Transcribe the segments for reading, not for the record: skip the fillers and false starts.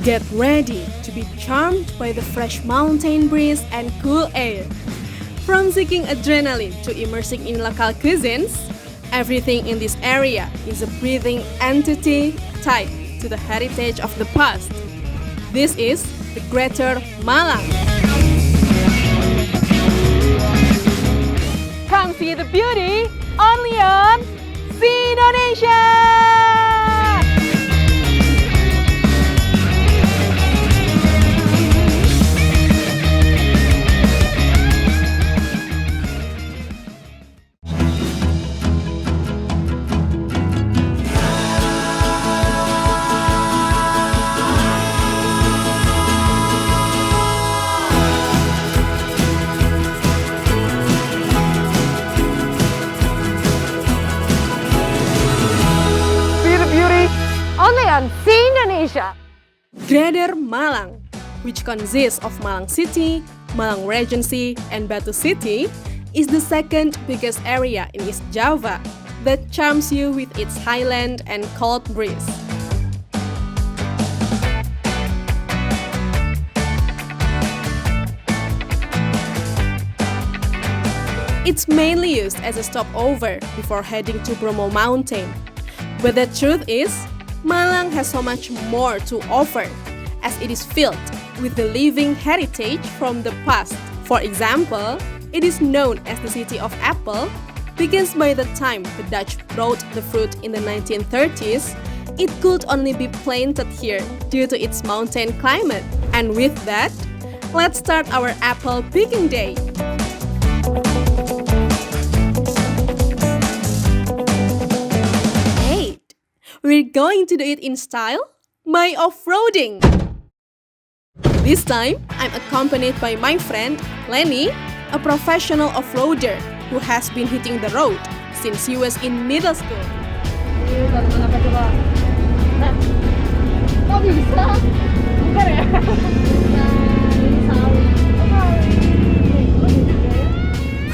Get ready to be charmed by the fresh mountain breeze and cool air. From seeking adrenaline to immersing in local cuisines, everything in this area is a breathing entity tied to the heritage of the past. This is the Greater Malang. Come see the beauty only on Indonesia. Only on Indonesia. Greater Malang, which consists of Malang City, Malang Regency, and Batu City, is the second biggest area in East Java that charms you with its highland and cold breeze. It's mainly used as a stopover before heading to Bromo Mountain. But the truth is, Malang has so much more to offer, as it is filled with the living heritage from the past. For example, it is known as the City of Apple because by the time the Dutch brought the fruit in the 1930s, it could only be planted here due to its mountain climate. And with that, let's start our apple picking day. We're going to do it in style by off-roading. This time, I'm accompanied by my friend Lenny, a professional off-roader who has been hitting the road since he was in middle school.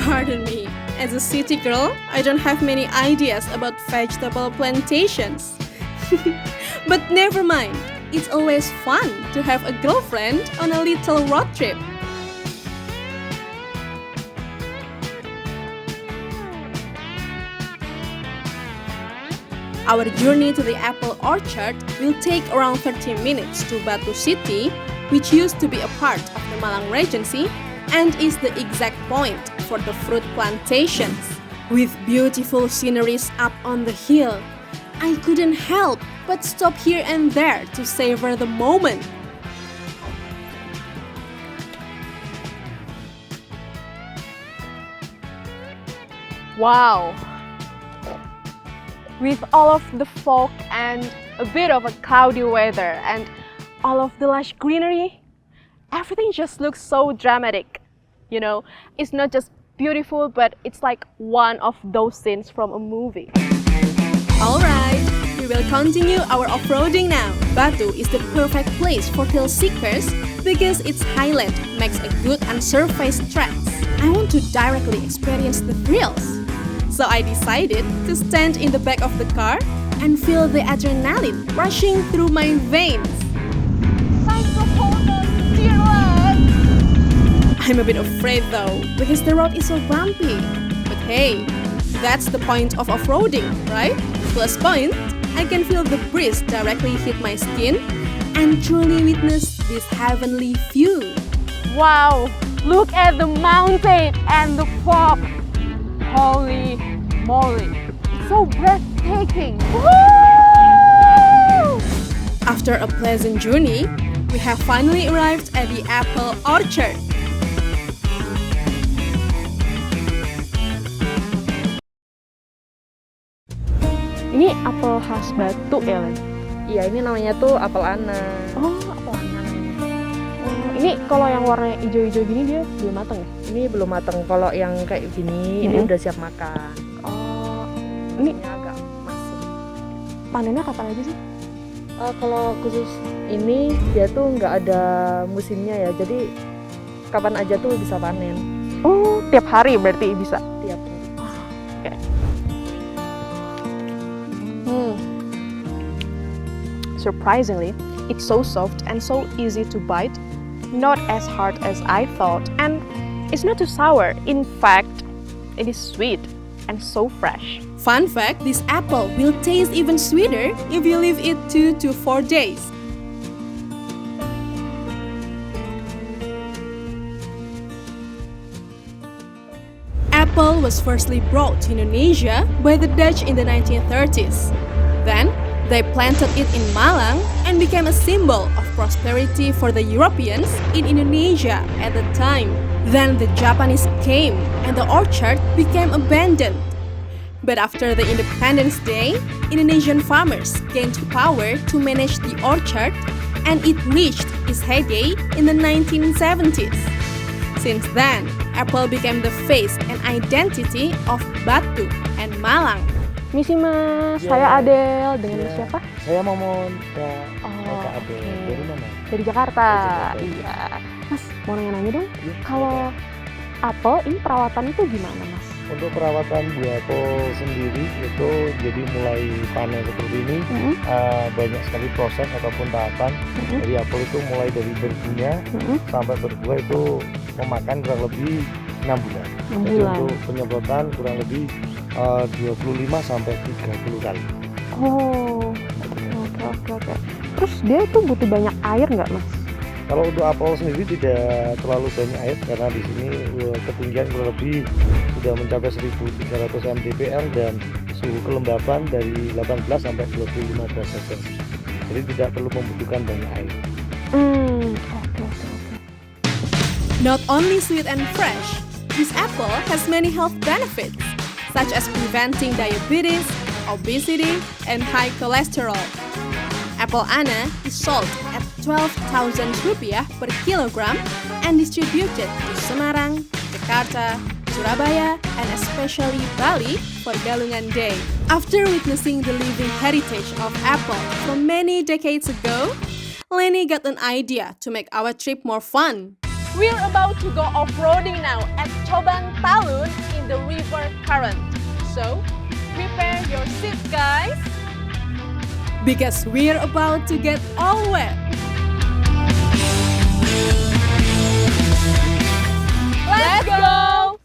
Pardon me, as a city girl, I don't have many ideas about vegetable plantations. But never mind, it's always fun to have a girlfriend on a little road trip. Our journey to the apple orchard will take around 30 minutes to Batu City, which used to be a part of the Malang Regency and is the exact point for the fruit plantations. With beautiful sceneries up on the hill, I couldn't help but stop here and there to savor the moment. Wow! With all of the fog and a bit of a cloudy weather and all of the lush greenery, everything just looks so dramatic. You know, it's not just beautiful, but it's like one of those scenes from a movie. Alright, we will continue our off-roading now. Batu is the perfect place for thrill seekers because its highland makes a good unsurfaced tracks. I want to directly experience the thrills. So I decided to stand in the back of the car and feel the adrenaline rushing through my veins. Time to hold on, dear one. I'm a bit afraid though, because the road is so bumpy. But hey, that's the point of off-roading, right? Plus point, I can feel the breeze directly hit my skin and truly witness this heavenly view. Wow, look at the mountain and the fog. Holy moly, it's so breathtaking. Woo! After a pleasant journey, we have finally arrived at the apple orchard. Ini apel khas Batu ya, Len? Iya, ini namanya tuh apel ana. Oh, apel ana. Oh, ini kalau yang warna hijau-hijau gini dia belum matang ya? Ini belum matang. Kalau yang kayak gini, ini udah siap makan. Oh, ini agak masuk. Panennya kapan aja sih? Kalau khusus ini dia tuh nggak ada musimnya ya, jadi kapan aja tuh bisa panen. Oh, tiap hari berarti bisa? Tiap hari. Oke. Surprisingly, It's so soft and so easy to bite, not as hard as I thought, and it's not too sour. In fact, it is sweet and so fresh. Fun fact, this apple will taste even sweeter if you leave it 2 to 4 days. Apple was firstly brought to Indonesia by the Dutch in the 1930s. Then, they planted it in Malang and became a symbol of prosperity for the Europeans in Indonesia at the time. Then the Japanese came and the orchard became abandoned. But after the Independence Day, Indonesian farmers gained power to manage the orchard and it reached its heyday in the 1970s. Since then, apple became the face and identity of Batu and Malang. Misi Mas, Ya. saya Adel. Dengan Mas siapa? Saya Momon, Kak. Oh, Kak Ade. oke. Dari mana? Dari Jakarta. Dari Jakarta. Iya. Mas, mau nanya-nanya dong. Iya, Kalau apel ini perawatan itu gimana, Mas? Untuk perawatan buah apel sendiri itu jadi mulai panen seperti ini banyak sekali proses ataupun tahapan. Dari apel itu mulai dari berbunga sampai berbuah itu memakan kurang lebih 6 bulan. 6 Jadi bulan. untuk penyemprotan kurang lebih 25 sampai 30 kali. Oh, oke. Terus dia itu butuh banyak air nggak, Mas? Kalau untuk apel sendiri tidak terlalu banyak air karena di sini ketinggian kurang lebih sudah mencapai 1.300 mdpl dan suhu kelembapan dari 18 sampai 25 derajat Celcius. Jadi tidak perlu membutuhkan banyak air. Oke. Not only sweet and fresh, this apple has many health benefits, such as preventing diabetes, obesity, and high cholesterol. Apple Ana is sold at 12,000 rupiah per kilogram and distributed to Semarang, Jakarta, Surabaya, and especially Bali for Galungan Day. After witnessing the living heritage of apple from many decades ago, Lenny got an idea to make our trip more fun. We're about to go off-roading now at Coban Talun in the river current. So, prepare your seats, guys. Because we're about to get all wet. Let's go!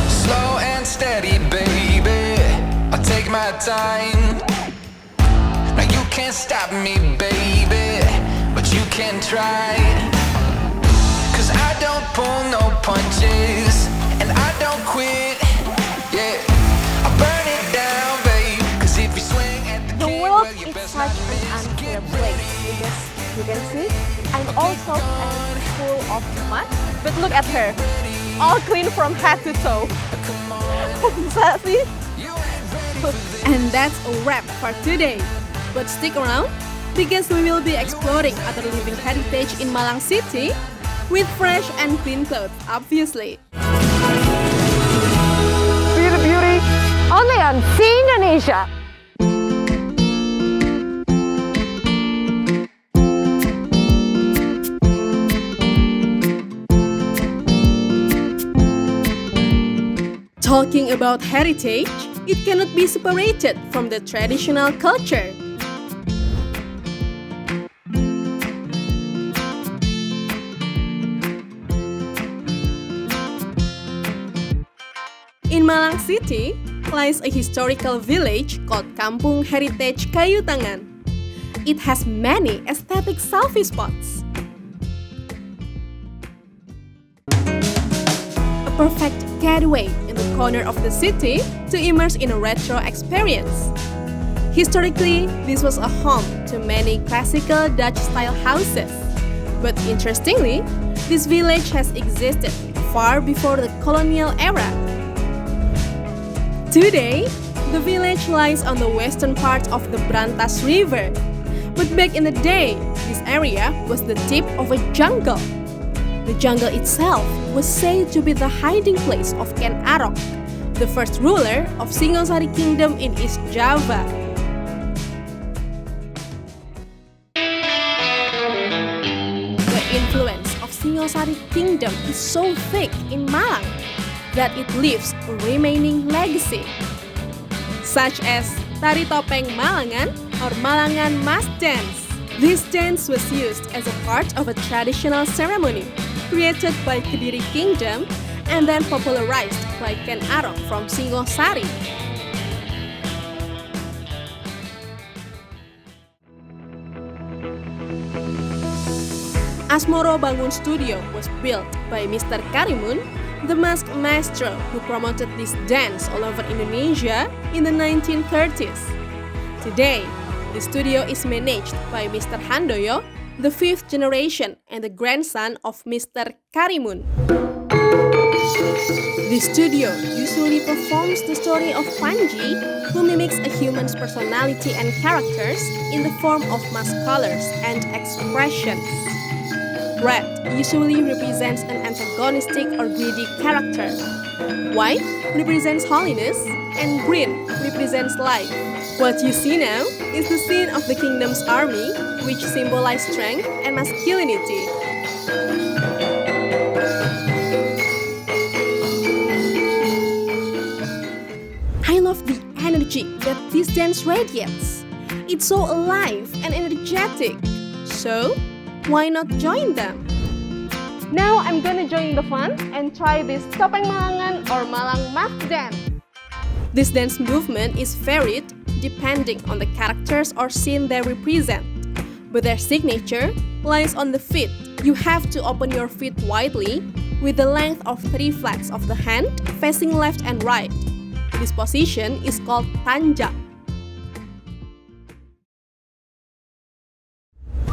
Slow and steady, baby. I'll take my time. Now you can't stop me, baby, but you can try. Cause I don't pull no punches, and I don't quit. Yeah, I burn it down, babe. Cause if you swing at the The king, world well, you is best such not an miss. unfair place because you can see I'm all soaked and full of mud. But look at her, all clean from head to toe. Bisa sih? And that's a wrap for today. But stick around because we will be exploring other living heritage in Malang City with fresh and clean clothes, obviously. Beauty, only on See Indonesia. Talking about heritage, it cannot be separated from the traditional culture. In Malang City lies a historical village called Kampung Heritage Kayu Tangan. It has many aesthetic selfie spots. A perfect getaway in the corner of the city to immerse in a retro experience. Historically, this was a home to many classical Dutch-style houses. But interestingly, this village has existed far before the colonial era. Today, the village lies on the western part of the Brantas River. But back in the day, this area was the tip of a jungle. The jungle itself was said to be the hiding place of Ken Arok, the first ruler of Singosari Kingdom in East Java. The influence of Singosari Kingdom is so thick in Malang. that it leaves a remaining legacy, such as Tari Topeng Malangan or Malangan Mas Dance. This dance was used as a part of a traditional ceremony created by Kediri Kingdom and then popularized by Ken Arok from Singosari. Asmoro Bangun Studio was built by Mr. Karimun, the mask maestro who promoted this dance all over Indonesia in the 1930s. Today, the studio is managed by Mr. Handoyo, the fifth generation and the grandson of Mr. Karimun. The studio usually performs the story of Panji, who mimics a human's personality and characters in the form of mask colors and expressions. Red usually represents an antagonistic or greedy character. White represents holiness, and green represents life. What you see now is the scene of the kingdom's army, which symbolize strength and masculinity. I love the energy that this dance radiates. It's so alive and energetic. So, why not join them? Now I'm gonna join the fun and try this Topeng Malangan or Malang Mas Dance. This dance movement is varied depending on the characters or scene they represent, but their signature lies on the feet. You have to open your feet widely with the length of 3 flats of the hand facing left and right. This position is called tanjak.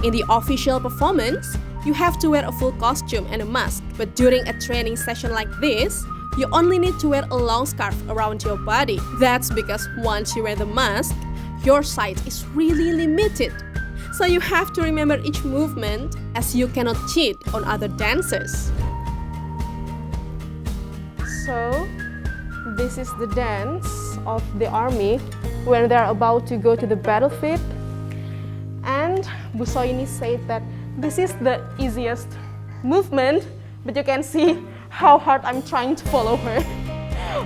In the official performance, you have to wear a full costume and a mask, but during a training session like this, you only need to wear a long scarf around your body. That's because once you wear the mask, your sight is really limited. So you have to remember each movement as you cannot cheat on other dancers. So, this is the dance of the army when they're about to go to the battlefield. And Bu Soini said that this is the easiest movement, but you can see how hard I'm trying to follow her.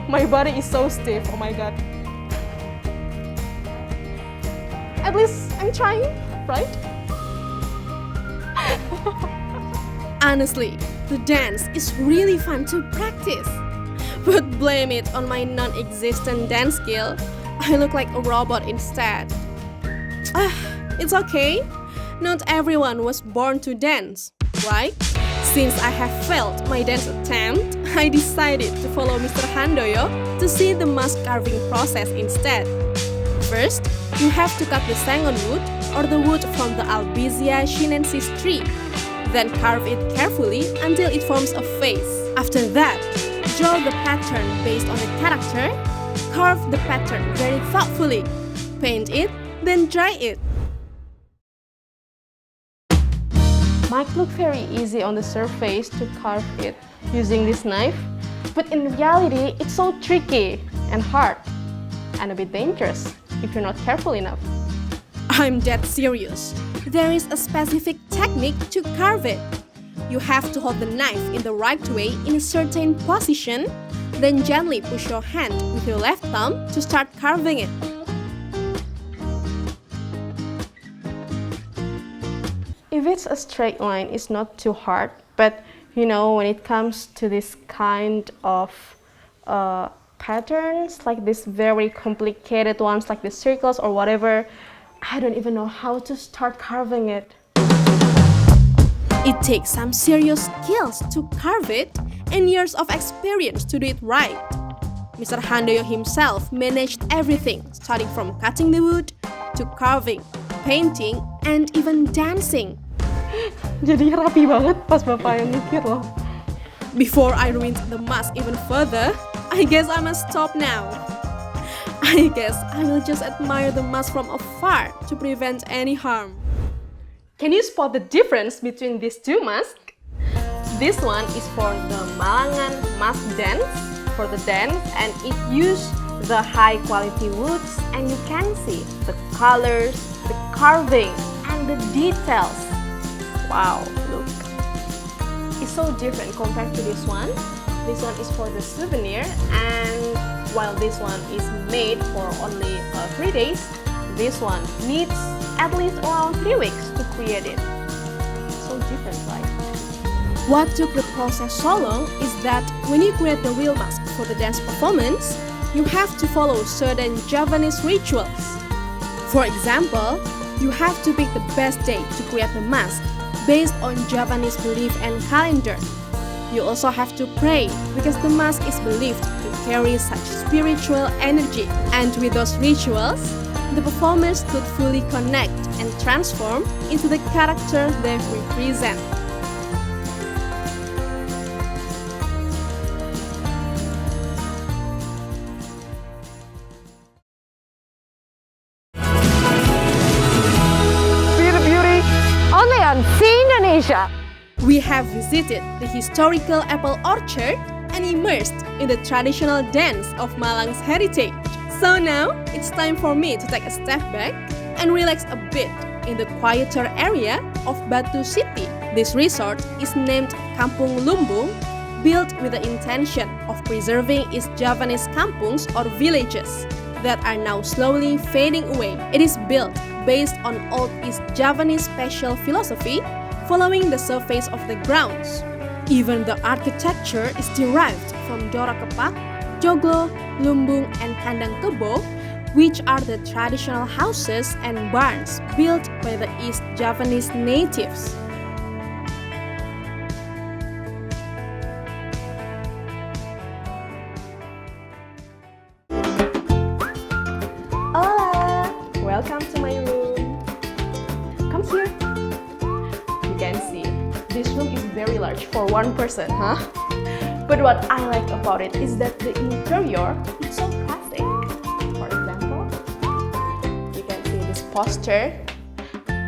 My body is so stiff, oh my god. At least I'm trying, right? Honestly, the dance is really fun to practice. But blame it on my non-existent dance skill, I look like a robot instead. It's okay. Not everyone was born to dance, right? Since I have failed my dance attempt, I decided to follow Mr. Handoyo to see the mask carving process instead. First, you have to cut the sangon wood or the wood from the Albizia chinensis tree. Then carve it carefully until it forms a face. After that, draw the pattern based on the character, carve the pattern very thoughtfully, paint it, then dry it. Might look very easy on the surface to carve it using this knife, but in reality, it's so tricky and hard and a bit dangerous if you're not careful enough. I'm dead serious. There is a specific technique to carve it. You have to hold the knife in the right way in a certain position, then gently push your hand with your left thumb to start carving it. If it's a straight line, it's not too hard, but you know, when it comes to this kind of patterns, like this very complicated ones, like the circles or whatever, I don't even know how to start carving it. It takes some serious skills to carve it and years of experience to do it right. Mr. Handoyo himself managed everything, starting from cutting the wood to carving, painting, and even dancing. Jadi rapi banget pas bapak yang mikir loh. Before I ruined the mask even further, I guess I must stop now. I guess I will just admire the mask from afar to prevent any harm. Can you spot the difference between these two masks? This one is for the Malangan mask dance, for the dance, and it used the high quality woods, and you can see the colors, the carving, and the details. Wow, look. It's so different compared to this one. This one is for the souvenir, and while this one is made for only 3 days, this one needs at least around 3 weeks to create it. So different, right? What took the process so long is that when you create the real mask for the dance performance, you have to follow certain Javanese rituals. For example, you have to pick the best day to create the mask based on Javanese belief and calendar. You also have to pray because the mask is believed to carry such spiritual energy. And with those rituals, the performers could fully connect and transform into the character they represent. See the beauty? Only on Indonesia. We have visited the historical apple orchard and immersed in the traditional dance of Malang's heritage. So now, it's time for me to take a step back and relax a bit in the quieter area of Batu City. This resort is named Kampung Lumbung, built with the intention of preserving its Javanese kampungs or villages that are now slowly fading away. It is built based on old East Javanese spatial philosophy, following the surface of the grounds. Even the architecture is derived from Dora Kepak, Joglo, Lumbung, and Kandang Kebo, which are the traditional houses and barns built by the East Javanese natives. Hola! Welcome to my room. Come here. You can see, this room is very large for one person, huh? But what I like about it is that the interior is so classic. For example, you can see this poster.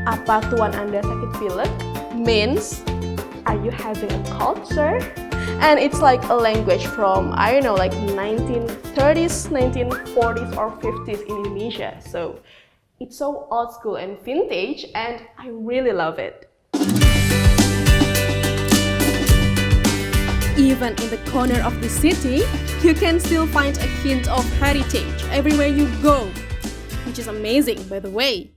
Apa tuan Anda sakit pilek means, are you having a culture? And it's like a language from, I don't know, like 1930s, 1940s or 50s in Indonesia. So it's so old school and vintage, and I really love it. Even in the corner of the city, you can still find a hint of heritage everywhere you go, which is amazing, by the way.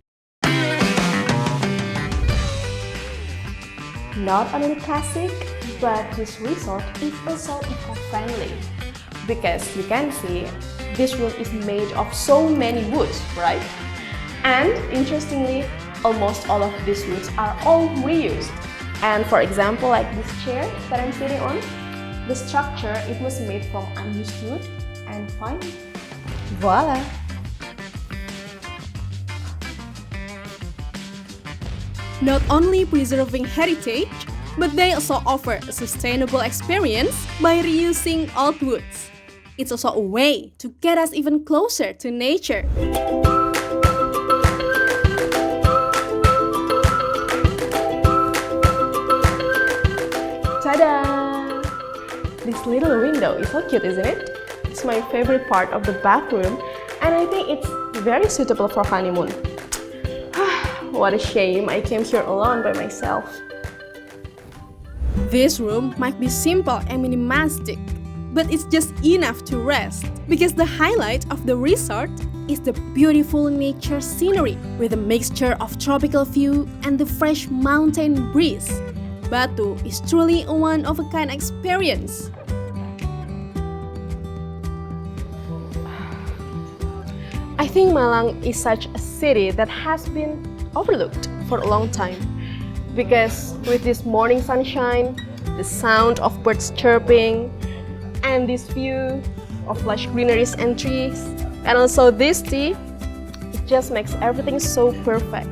Not only classic, but this resort is also eco-friendly. Because you can see, this room is made of so many woods, right? And interestingly, almost all of these woods are all reused. And for example, like this chair that I'm sitting on, the structure, it was made from unused wood, and fine, voila! Not only preserving heritage, but they also offer a sustainable experience by reusing old woods. It's also a way to get us even closer to nature. Ta-da! This little window is so cute, isn't it? It's my favorite part of the bathroom, and I think it's very suitable for honeymoon. What a shame I came here alone by myself. This room might be simple and minimalistic, but it's just enough to rest, because the highlight of the resort is the beautiful nature scenery with a mixture of tropical view and the fresh mountain breeze. Batu is truly a one-of-a-kind experience. I think Malang is such a city that has been overlooked for a long time, because with this morning sunshine, the sound of birds chirping, and this view of lush greeneries and trees, and also this tea, it just makes everything so perfect.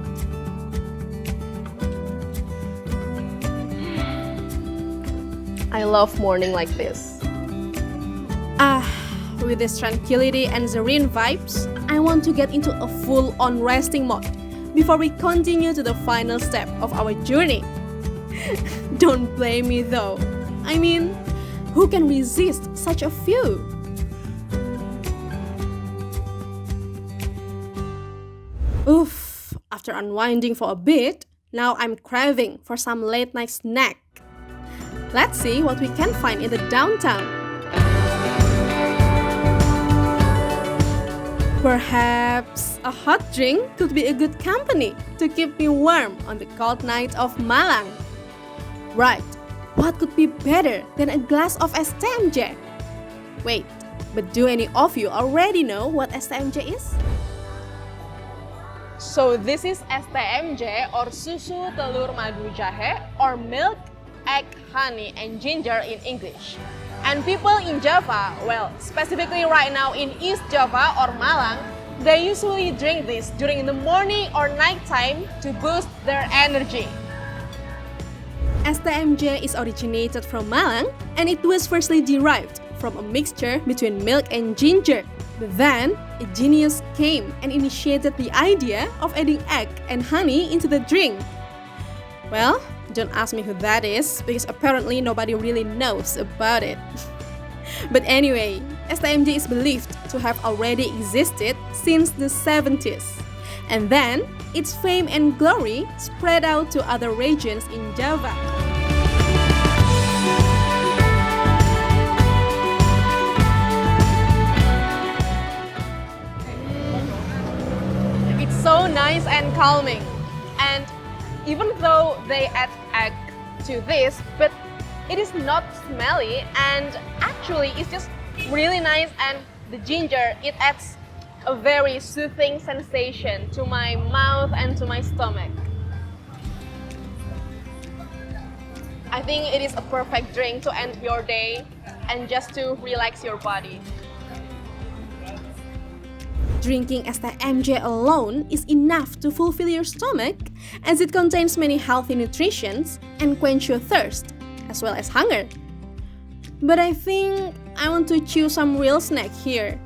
I love morning like this. With this tranquility and serene vibes, I want to get into a full-on resting mode before we continue to the final step of our journey. Don't blame me though. I mean, who can resist such a view? Oof, after unwinding for a bit, now I'm craving for some late night snack. Let's see what we can find in the downtown. Perhaps a hot drink could be a good company to keep me warm on the cold night of Malang. Right, what could be better than a glass of STMJ? Wait, but do any of you already know what STMJ is? So this is STMJ or susu telur madu jahe or milk, egg, honey and ginger in English. And people in Java, well, specifically right now in East Java or Malang, they usually drink this during the morning or night time to boost their energy. STMJ is originated from Malang and it was firstly derived from a mixture between milk and ginger. But then, a genius came and initiated the idea of adding egg and honey into the drink. Well, don't ask me who that is, because apparently nobody really knows about it. But anyway, STMJ is believed to have already existed since the 70s. And then, its fame and glory spread out to other regions in Java. It's so nice and calming. And even though they add egg to this, but it is not smelly and actually it's just really nice, and the ginger, it adds a very soothing sensation to my mouth and to my stomach. I think it is a perfect drink to end your day and just to relax your body. Drinking STMJ alone is enough to fulfill your stomach, as it contains many healthy nutrients and quench your thirst, as well as hunger. But I think I want to choose some real snack here.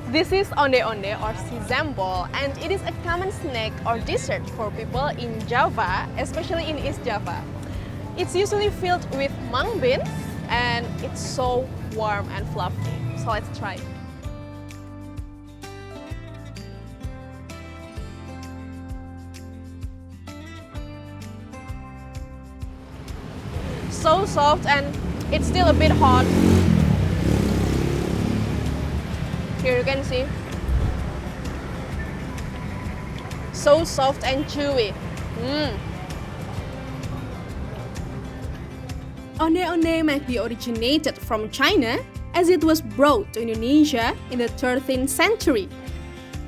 This is onde-onde or sesame ball, and it is a common snack or dessert for people in Java, especially in East Java. It's usually filled with mung beans and it's so warm and fluffy. So let's try. So soft and it's still a bit hot. Here you can see. So soft and chewy. Onde-onde might be originated from China, as it was brought to Indonesia in the 13th century.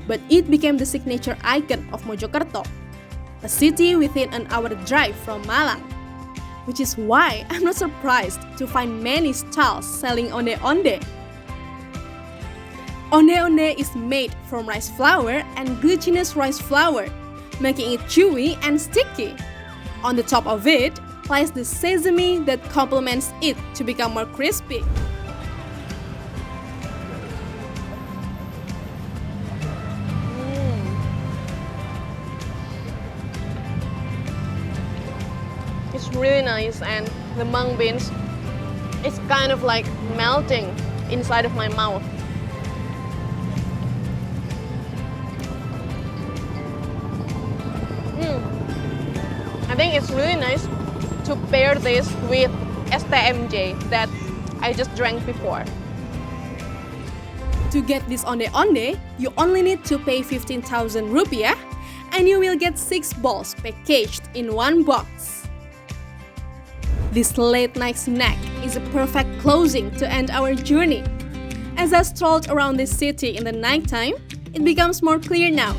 But it became the signature icon of Mojokerto, a city within an hour drive from Malang. Which is why I'm not surprised to find many stalls selling onde-onde. Onde-onde is made from rice flour and glutinous rice flour, making it chewy and sticky. On the top of it lies the sesame that complements it to become more crispy. It's really nice, and the mung beans, it's kind of like melting inside of my mouth. I think it's really nice to pair this with STMJ that I just drank before. To get this onde-onde, you only need to pay 15,000 rupiah and you will get 6 balls packaged in one box. This late night snack is a perfect closing to end our journey. As I strolled around this city in the nighttime, it becomes more clear now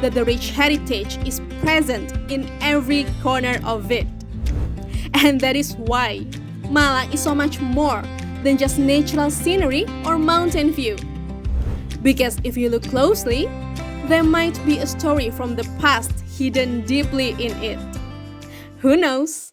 that the rich heritage is present in every corner of it. And that is why Malang is so much more than just natural scenery or mountain view. Because if you look closely, there might be a story from the past hidden deeply in it. Who knows?